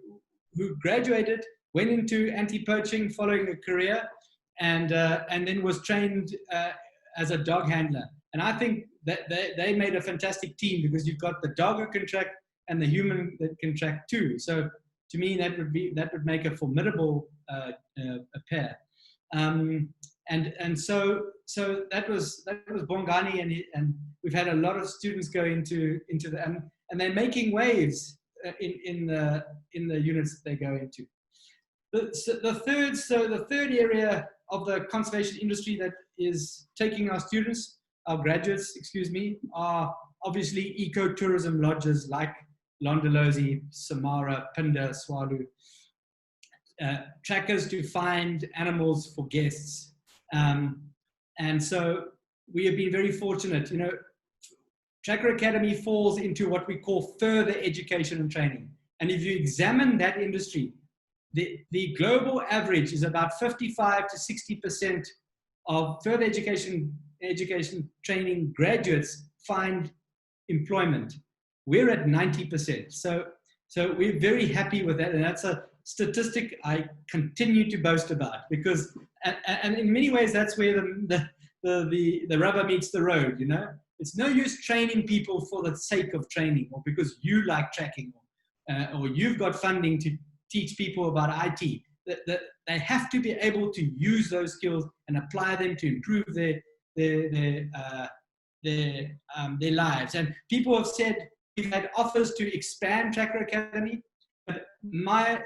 graduated, went into anti-poaching following a career, and then was trained as a dog handler. And I think that they made a fantastic team, because you've got the dog who can track and the human that can track too. So to me, that would make a formidable pair. And so that was Bongani, and we've had a lot of students go into the and they're making waves in the units that they go into. The third area of the conservation industry that is taking our graduates, are obviously ecotourism lodges like Londolozi, Samara, Pinda, Swalu, trackers to find animals for guests. And so we have been very fortunate. Tracker Academy falls into what we call further education and training. And if you examine that industry, the global average is about 55 to 60% of further education training graduates find employment. We're at 90%. So we're very happy with that. And that's a statistic I continue to boast about, because, and in many ways, that's where the rubber meets the road, It's no use training people for the sake of training, or because you like tracking, or you've got funding to teach people about IT. They have to be able to use those skills and apply them to improve their lives. And people have said, we've had offers to expand Tracker Academy, but my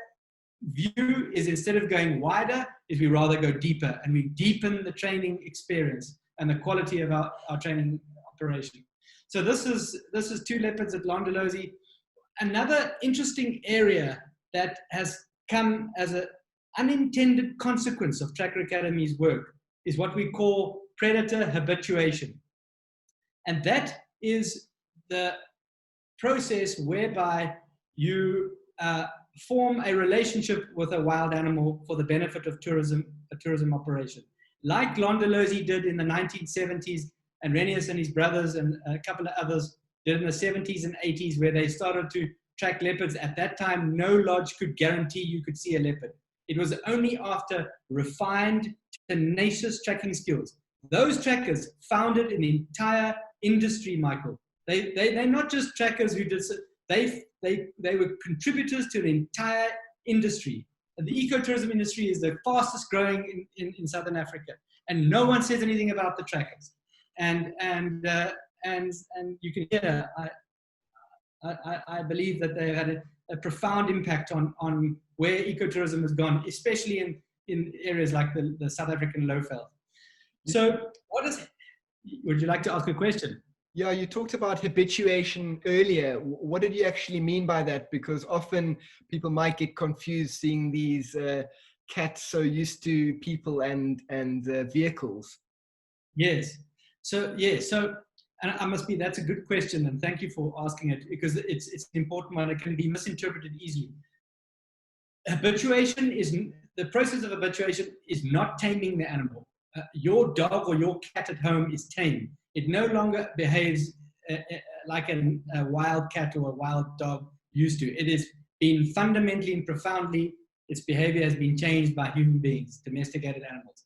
view is, instead of going wider, is we rather go deeper, and we deepen the training experience and the quality of our training operation. So this is two leopards at Londolozi. Another interesting area that has come as an unintended consequence of Tracker Academy's work is what we call predator habituation. And that is the process whereby you form a relationship with a wild animal for the benefit of a tourism operation. Like Londolozi did in the 1970s, and Renius and his brothers and a couple of others did in the 70s and 80s, where they started to track leopards. At that time, no lodge could guarantee you could see a leopard. It was only after refined, tenacious tracking skills. Those trackers founded an entire industry, Michael. They're not just trackers who did, they were contributors to an entire industry. And the ecotourism industry is the fastest growing in Southern Africa. And no one says anything about the trackers. And you can hear, I believe that they've had a profound impact on where ecotourism has gone, especially in areas like the South African lowveld. So would you like to ask a question? Yeah, you talked about habituation earlier. What did you actually mean by that? Because often people might get confused seeing these cats so used to people and vehicles. Yes. So and that's a good question, and thank you for asking it, because it's an important one. It can be misinterpreted easily. The process of habituation is not taming the animal. Your dog or your cat at home is tame. It no longer behaves like a wild cat or a wild dog used to. It has been fundamentally and profoundly, its behavior has been changed by human beings, domesticated animals.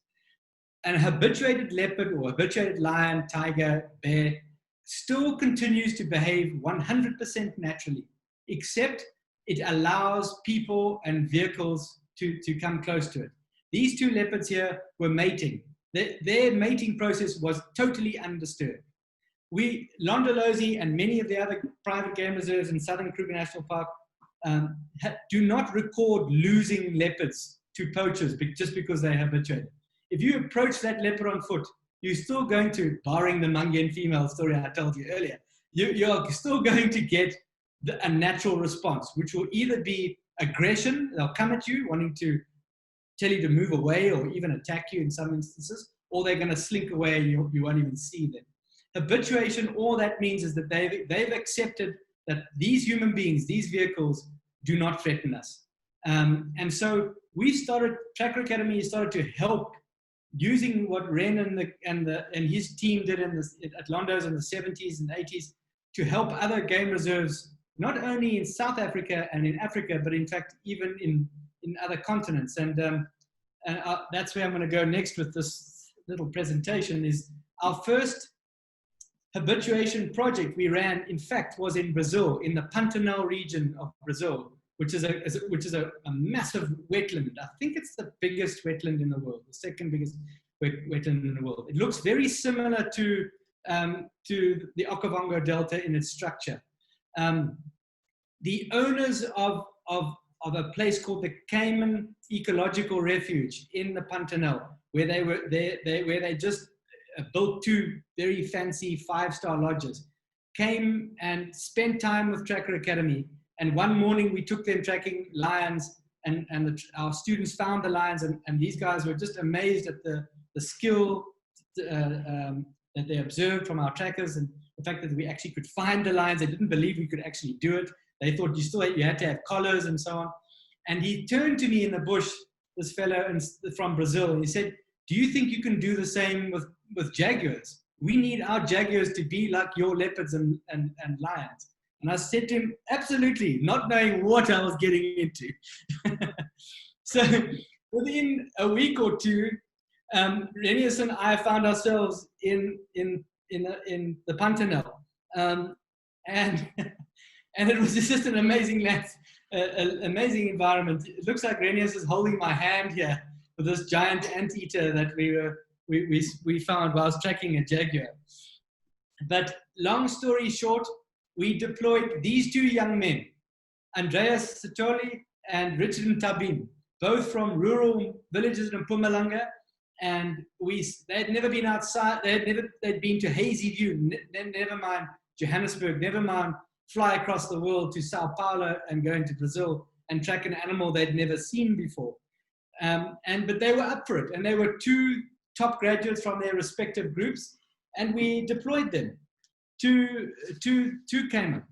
An habituated leopard or habituated lion, tiger, bear still continues to behave 100% naturally, except it allows people and vehicles to come close to it. These two leopards here were mating. Their mating process was totally undisturbed. Londolozi and many of the other private game reserves in Southern Kruger National Park do not record losing leopards to poachers just because they're habituated. if you approach that leopard on foot, you're still going to, barring the Mangan female story I told you earlier, you're still going to get a natural response, which will either be aggression, they'll come at you wanting to tell you to move away or even attack you in some instances, or they're going to slink away and you won't even see them. Habituation, all that means is that they've accepted that these human beings, these vehicles, do not threaten us. And so Tracker Academy started to help using what Ren and his team did at Londo's in the 70s and 80s to help other game reserves, not only in South Africa and in Africa, but in fact, even in other continents. And that's where I'm going to go next with this little presentation. Is our first habituation project we ran, in fact, was in Brazil, in the Pantanal region of Brazil, which is a massive wetland. I think it's the biggest wetland in the world, the second biggest wetland in the world. It looks very similar to the Okavango Delta in its structure. The owners of a place called the Cayman Ecological Refuge in the Pantanal, where they just built 2 very fancy 5-star lodges, came and spent time with Tracker Academy. And one morning we took them tracking lions, and our students found the lions, and these guys were just amazed at the skill that they observed from our trackers, and the fact that we actually could find the lions. They didn't believe we could actually do it. They thought you had to have collars and so on. And he turned to me in the bush, this fellow from Brazil, and he said, "Do you think you can do the same with jaguars? We need our jaguars to be like your leopards and lions." And I said to him, "Absolutely," not knowing what I was getting into. So within a week or two, Renius and I found ourselves in the Pantanal, and it was just an amazing amazing environment. It looks like Renius is holding my hand here with this giant anteater that we found whilst tracking a jaguar. But long story short, we deployed these 2 young men, Andreas Sitoli and Richard Ntabin, both from rural villages in Mpumalanga. And they'd never been outside. They'd been to Hazy View, never mind Johannesburg, never mind fly across the world to Sao Paulo and go into Brazil and track an animal they'd never seen before. But they were up for it. And they were 2 top graduates from their respective groups. And we deployed them to Cayman,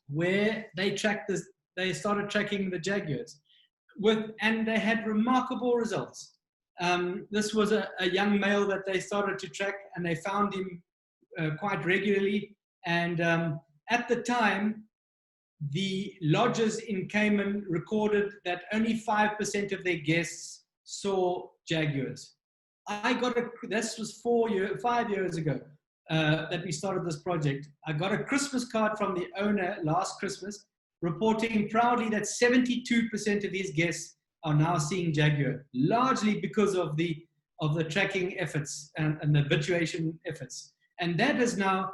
where they started tracking the jaguars and they had remarkable results. This was a young male that they started to track, and they found him quite regularly. And at the time, the lodges in Cayman recorded that only 5% of their guests saw jaguars. This was 5 years ago that we started this project. I got a Christmas card from the owner last Christmas reporting proudly that 72% of his guests are now seeing jaguar, largely because of the tracking efforts and the habituation efforts. And that is now,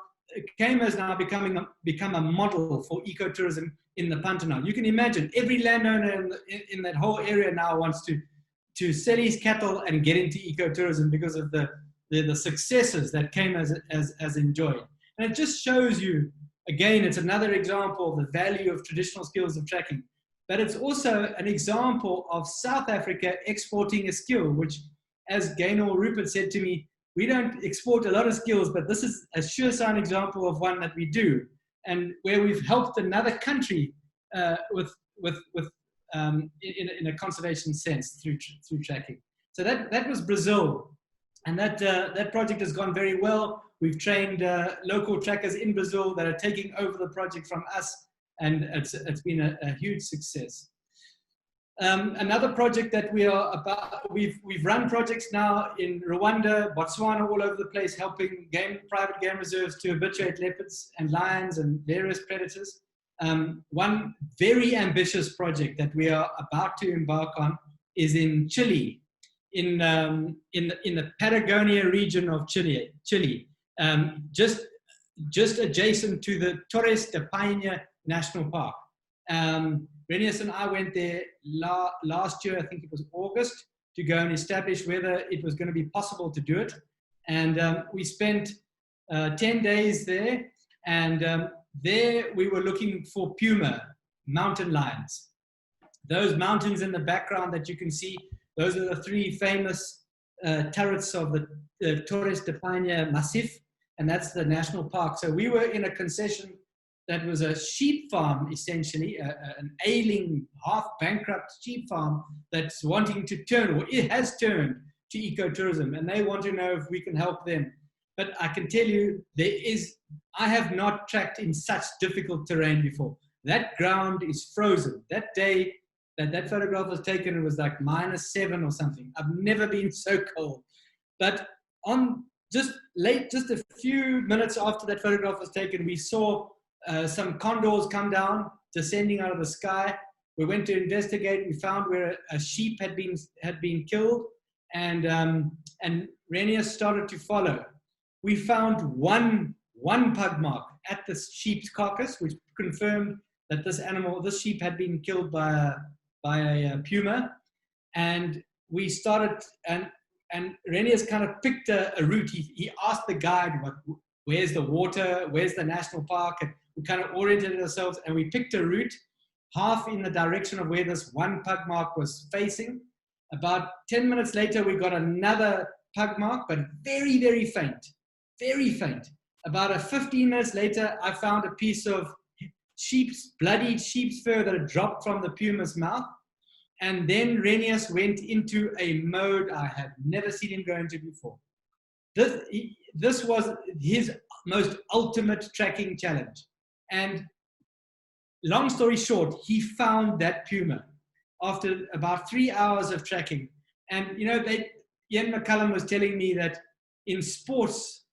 Cayman has now become a model for ecotourism in the Pantanal. You can imagine every landowner in that whole area now wants to sell his cattle and get into ecotourism because of the successes that Cayman has enjoyed. And it just shows you, again, it's another example of the value of traditional skills of tracking. But it's also an example of South Africa exporting a skill, which, as Gaynor Rupert said to me, we don't export a lot of skills, but this is a sure sign example of one that we do, and where we've helped another country in a conservation sense through tracking. So that was Brazil, and that project has gone very well. We've trained local trackers in Brazil that are taking over the project from us, and it's been a huge success. Another project that we've run projects now in Rwanda, Botswana, all over the place, helping private game reserves to habituate leopards and lions and various predators. One very ambitious project that we are about to embark on is in Chile, in the Patagonia region of Chile, just adjacent to the Torres de Paine National Park. Renius and I went there last year, I think it was August, to go and establish whether it was going to be possible to do it. And we spent 10 days there, and there we were looking for puma, mountain lions. Those mountains in the background that you can see, those are the three famous turrets of the Torres de Paine Massif, and that's the national park. So we were in a concession that was a sheep farm, essentially, an ailing, half-bankrupt sheep farm that's wanting to turn, or it has turned, to ecotourism, and they want to know if we can help them. But I can tell you, I have not tracked in such difficult terrain before. That ground is frozen. That day that photograph was taken, it was like -7 or something. I've never been so cold. But just a few minutes after that photograph was taken, we saw some condors come down, descending out of the sky. We went to investigate. We found where a sheep had been killed, and Renius started to follow. We found one pug mark at the sheep's carcass, which confirmed that this sheep had been killed by a puma. And we started, and Renius kind of picked a route. He asked the guide, where's the water, where's the national park, and we kind of oriented ourselves, and we picked a route half in the direction of where this one pug mark was facing. About 10 minutes later, we got another pug mark, but very, very faint, very faint. About 15 minutes later, I found a piece of bloodied sheep's fur that had dropped from the puma's mouth. And then Renius went into a mode I had never seen him go into before. This was his most ultimate tracking challenge. And long story short, he found that puma after about 3 hours of tracking. And, Ian McCullum was telling me that in sports,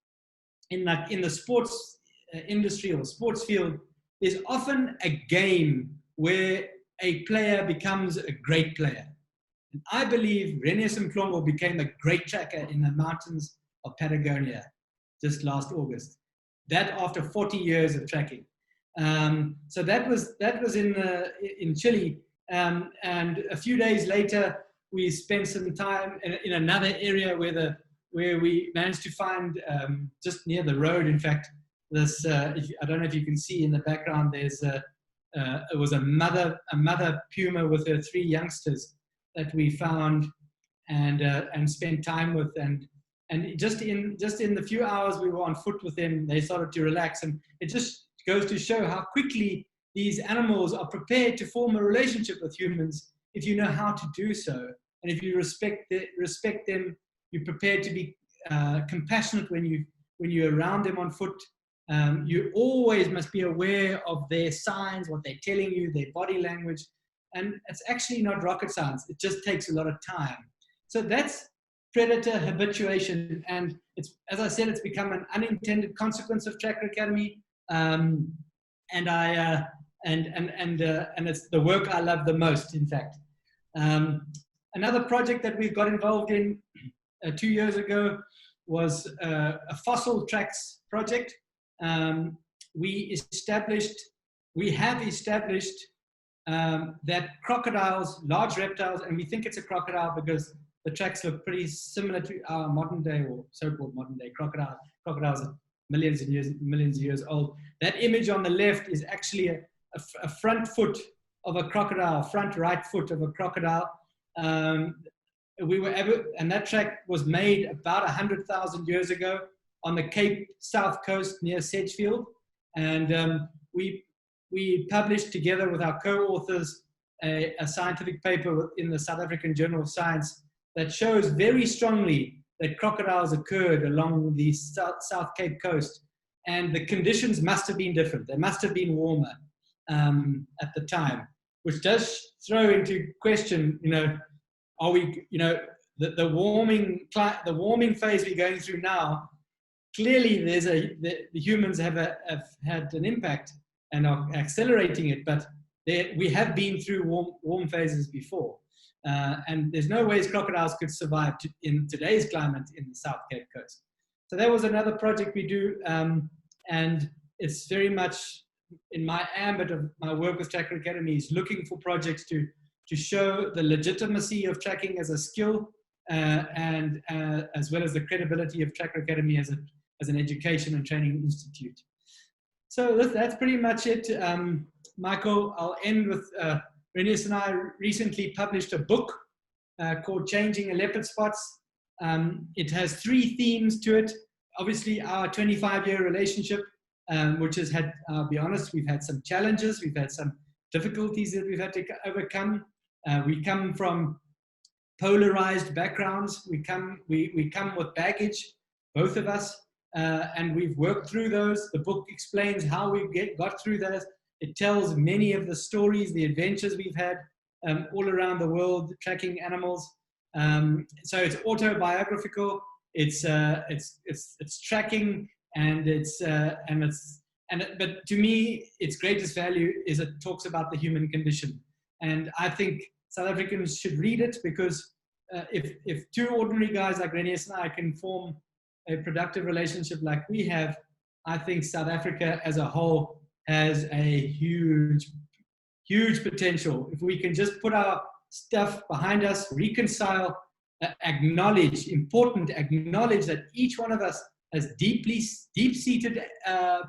in the sports industry or sports field, there's often a game where a player becomes a great player. And I believe Renius Mhlongo became a great tracker in the mountains of Patagonia just last August. That after 40 years of tracking. So that was in Chile. And a few days later, we spent some time in another area where we managed to find, just near the road, in fact, this, I don't know if you can see in the background, there's it was a mother puma with her 3 youngsters that we found and spent time with, and just in the few hours we were on foot with them, they started to relax. And it just goes to show how quickly these animals are prepared to form a relationship with humans if you know how to do so, and if you respect them. You're prepared to be compassionate when you're around them on foot. You always must be aware of their signs, what they're telling you, their body language. And it's actually not rocket science. It just takes a lot of time. So that's predator habituation. And it's, as I said, it's become an unintended consequence of Tracker Academy. And it's the work I love the most, in fact. Another project that we got involved in 2 years ago was a fossil tracks project. We have established that crocodiles, large reptiles, and we think it's a crocodile because the tracks look pretty similar to our modern day, or so-called modern day crocodile. Crocodiles are millions of years old. That image on the left is actually a front foot of a crocodile, front right foot of a crocodile. And that track was made about 100,000 years ago on the Cape South Coast near Sedgefield. And we published together with our co-authors a scientific paper in the South African Journal of Science that shows very strongly that crocodiles occurred along the South Cape coast. And the conditions must have been different. They must have been warmer at the time, which does throw into question, are we, the warming phase we're going through now, clearly the humans have had an impact and are accelerating it, but we have been through warm phases before. And there's no ways crocodiles could survive in today's climate in the South Cape coast. So that was another project we do, and it's very much in my ambit of my work with Tracker Academy is looking for projects to show the legitimacy of tracking as a skill, and as well as the credibility of Tracker Academy as an education and training institute. So that's pretty much it. Michael, I'll end with Renius and I recently published a book called Changing a Leopard Spots. It has 3 themes to it. Obviously, our 25-year relationship, which has had, I'll be honest, we've had some challenges, we've had some difficulties that we've had to overcome. We come from polarized backgrounds. We come with baggage, both of us, and we've worked through those. The book explains how we got through those. It tells many of the stories, the adventures we've had all around the world tracking animals. So it's autobiographical. It's tracking, but to me, its greatest value is it talks about the human condition, and I think South Africans should read it, because if 2 ordinary guys like Renius and I can form a productive relationship like we have, I think South Africa as a whole has a huge potential. If we can just put our stuff behind us, reconcile, acknowledge that each one of us has deep-seated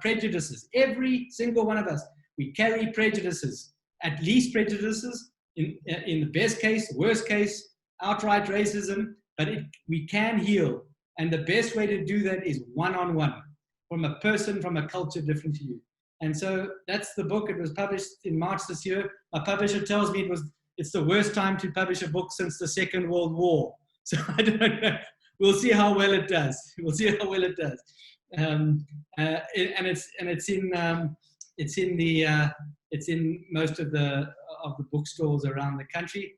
prejudices. Every single one of us, we carry prejudices, at least prejudices, in the best case, worst case, outright racism, but we can heal. And the best way to do that is one-on-one, from a person, from a culture different to you. And so that's the book. It was published in March this year. My publisher tells me it's the worst time to publish a book since the Second World War. So I don't know. We'll see how well it does. And it's in most of the bookstores around the country.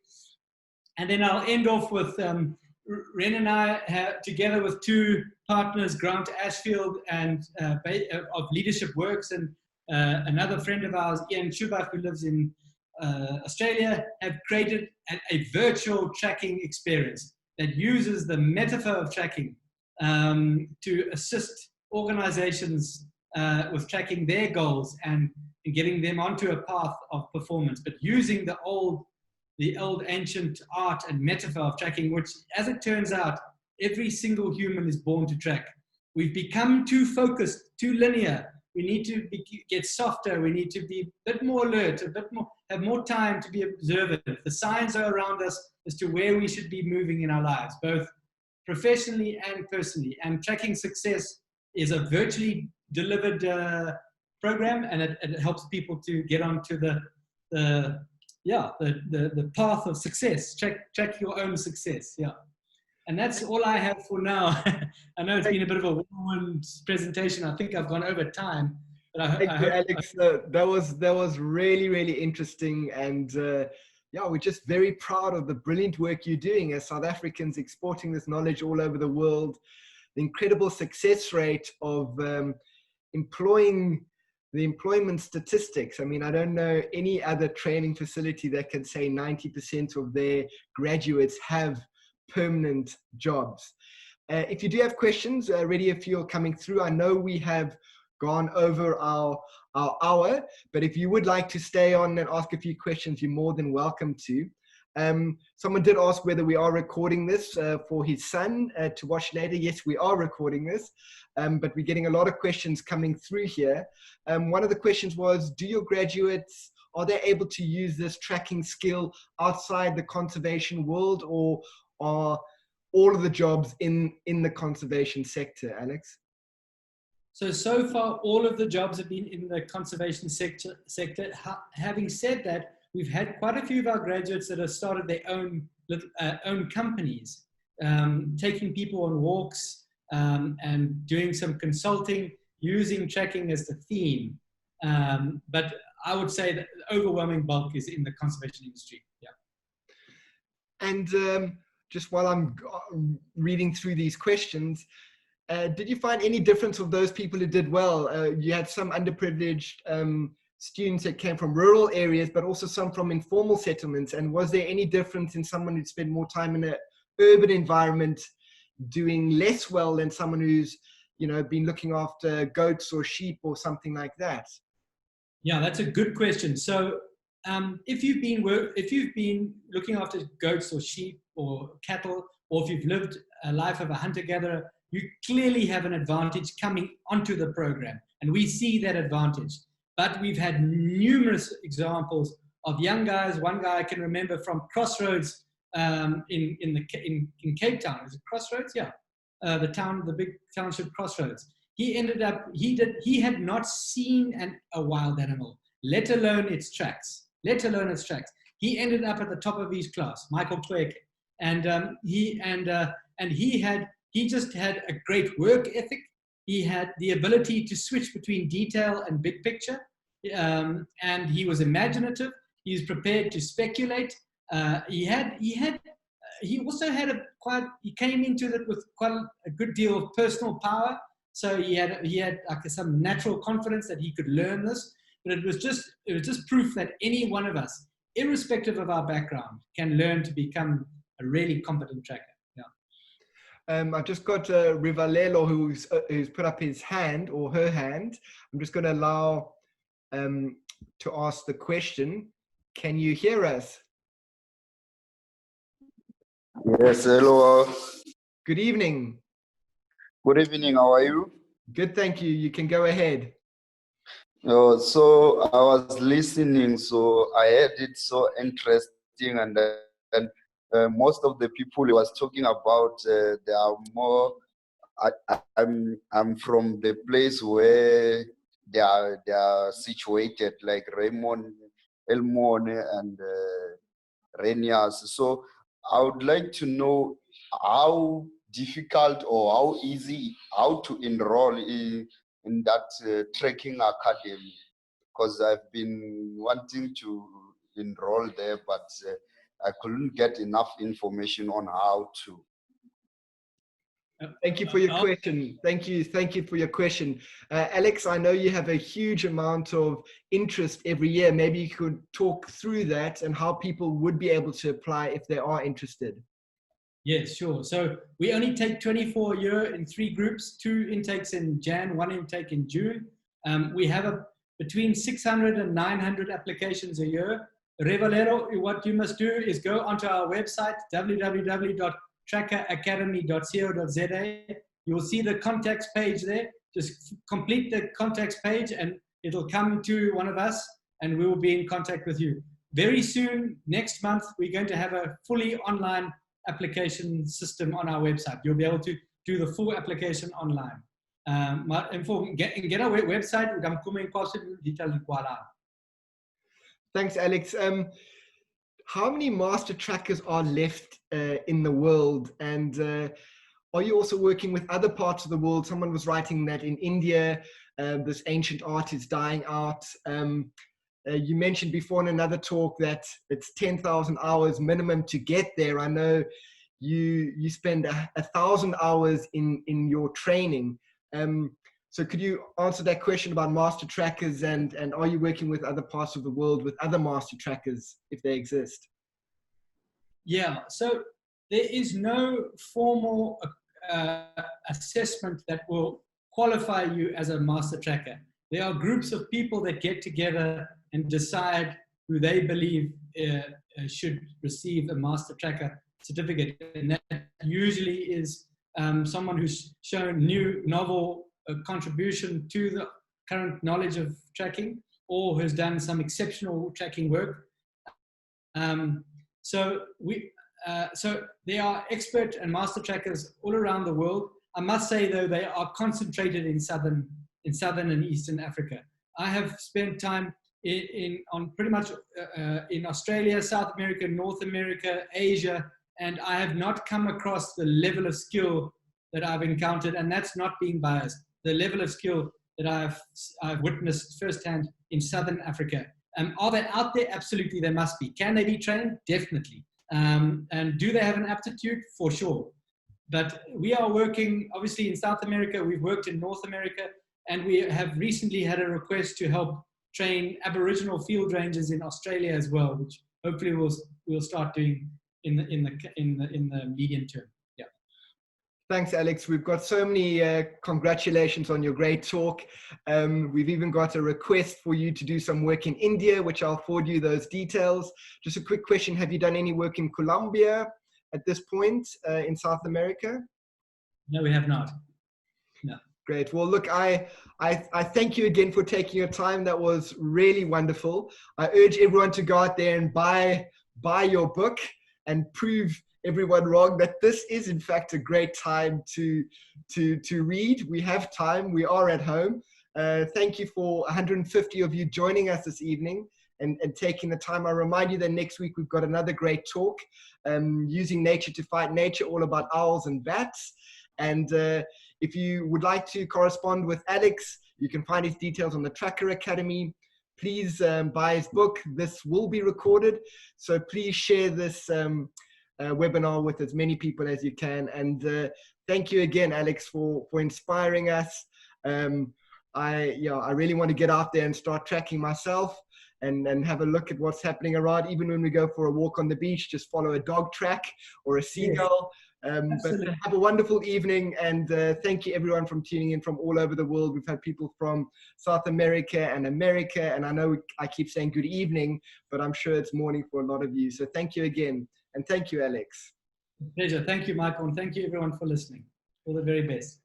And then I'll end off with Ren and I together with 2 partners, Grant Ashfield and of Leadership Works, and another friend of ours, Ian Schubach, who lives in Australia, have created a virtual tracking experience that uses the metaphor of tracking to assist organizations with tracking their goals and getting them onto a path of performance, but using the old ancient art and metaphor of tracking, which, as it turns out, every single human is born to track. We've become too focused, too linear. We need to get softer. We need to be a bit more alert, have more time to be observant. The signs are around us as to where we should be moving in our lives, both professionally and personally. And Tracking Success is a virtually delivered program, and it helps people to get onto the path of success. Track your own success. Yeah. And that's all I have for now. I know it's been a bit of a whirlwind presentation. I think I've gone over time. But Thank you, Alex. That was really, really interesting. And we're just very proud of the brilliant work you're doing as South Africans, exporting this knowledge all over the world. The incredible success rate of employment statistics. I mean, I don't know any other training facility that can say 90% of their graduates have permanent jobs. If you do have questions, ready if you're coming through. I know we have gone over our hour, but if you would like to stay on and ask a few questions, you're more than welcome to. Someone did ask whether we are recording this for his son to watch later. Yes, we are recording this, but we're getting a lot of questions coming through here. One of the questions was, do your graduates, are they able to use this tracking skill outside the conservation world, or are all of the jobs in the conservation sector, Alex? So far, all of the jobs have been in the conservation sector. Having said that, we've had quite a few of our graduates that have started their own companies, taking people on walks and doing some consulting, using tracking as the theme. But I would say that the overwhelming bulk is in the conservation industry. Yeah. And just while I'm reading through these questions, did you find any difference of those people who did well? You had some underprivileged students that came from rural areas, but also some from informal settlements. And was there any difference in someone who'd spent more time in an urban environment doing less well than someone who's, been looking after goats or sheep or something like that? Yeah, that's a good question. So if you've been looking after goats or sheep or cattle or if you've lived a life of a hunter-gatherer, you clearly have an advantage coming onto the program. And we see that advantage. But we've had numerous examples of young guys. One guy I can remember from Crossroads in Cape Town. Is it Crossroads? Yeah. The big township Crossroads. He had not seen a wild animal, let alone its tracks. He ended up at the top of his class, Michael Raimondo. And he just had a great work ethic. He had the ability to switch between detail and big picture. And he was imaginative. He was prepared to speculate. He came into it with quite a good deal of personal power. So he had like some natural confidence that he could learn this. But it was just proof that any one of us, irrespective of our background, can learn to become a really competent tracker. Yeah. I've just got Rivalelo who's put up his hand or her hand. I'm just going to allow to ask the question. Can you hear us? Yes, hello. Good evening. Good evening, how are you? Good, thank you. You can go ahead. So I was listening, so I heard it so interesting, and most of the people he was talking about, they are more. I'm from the place where they are situated, like Raymond, Elmone, and Renias. So I would like to know how difficult or how easy, how to enroll in that trekking academy, because I've been wanting to enroll there, but I couldn't get enough information on how to. Thank you for your question. Thank you for your question. Alex, I know you have a huge amount of interest every year. Maybe you could talk through that and how people would be able to apply if they are interested. Yes, sure. So we only take 24 a year in 3 groups, 2 intakes in Jan, 1 intake in June. We have between 600 and 900 applications a year. Revalero, what you must do is go onto our website, www.trackeracademy.co.za. You will see the contacts page there. Just complete the contacts page and it'll come to one of us and we will be in contact with you. Very soon, next month, we're going to have a fully online application system on our website. You'll be able to do the full application online. Get our website. Thanks, Alex. How many master trackers are left in the world? And are you also working with other parts of the world? Someone was writing that in India, this ancient art is dying out. You mentioned before in another talk that it's 10,000 hours minimum to get there. I know you spend 1,000 hours in your training. So could you answer that question about master trackers and are you working with other parts of the world with other master trackers if they exist? Yeah, so there is no formal assessment that will qualify you as a master tracker. There are groups of people that get together and decide who they believe should receive a master tracker certificate. And that usually is someone who's shown new, novel contribution to the current knowledge of tracking or has done some exceptional tracking work. So there are expert and master trackers all around the world. I must say, though, they are concentrated in southern and eastern Africa. I have spent time on pretty much in Australia, South America, North America, Asia, and I have not come across the level of skill that I've encountered, and that's not being biased. The level of skill that I've witnessed firsthand in southern Africa. Are they out there? Absolutely, they must be. Can they be trained? Definitely. And do they have an aptitude? For sure. But we are working, obviously, in South America. We've worked in North America, and we have recently had a request to help train Aboriginal field rangers in Australia as well, which hopefully we'll start doing in the medium term. Yeah. Thanks, Alex. We've got so many congratulations on your great talk. We've even got a request for you to do some work in India, which I'll forward you those details. Just a quick question. Have you done any work in Colombia? at this point in South America? No, we have not. No. Great. Well, look, I thank you again for taking your time. That was really wonderful. I urge everyone to go out there and buy your book and prove everyone wrong that this is in fact a great time to read. We have time. We are at home. Thank you for 150 of you joining us this evening and taking the time. I remind you that next week we've got another great talk, using nature to fight nature, all about owls and bats. And if you would like to correspond with Alex, you can find his details on the Tracker Academy. Please buy his book. This will be recorded, so please share this webinar with as many people as you can. And thank you again, Alex, for inspiring us. I really want to get out there and start tracking myself and have a look at what's happening around. Even when we go for a walk on the beach, just follow a dog track or a seagull. But have a wonderful evening, and thank you everyone from tuning in from all over the world. We've had people from South America, and I know I keep saying good evening, but I'm sure it's morning for a lot of you. So thank you again, and thank you, Alex. Pleasure. Thank you, Michael, and thank you everyone for listening. All the very best.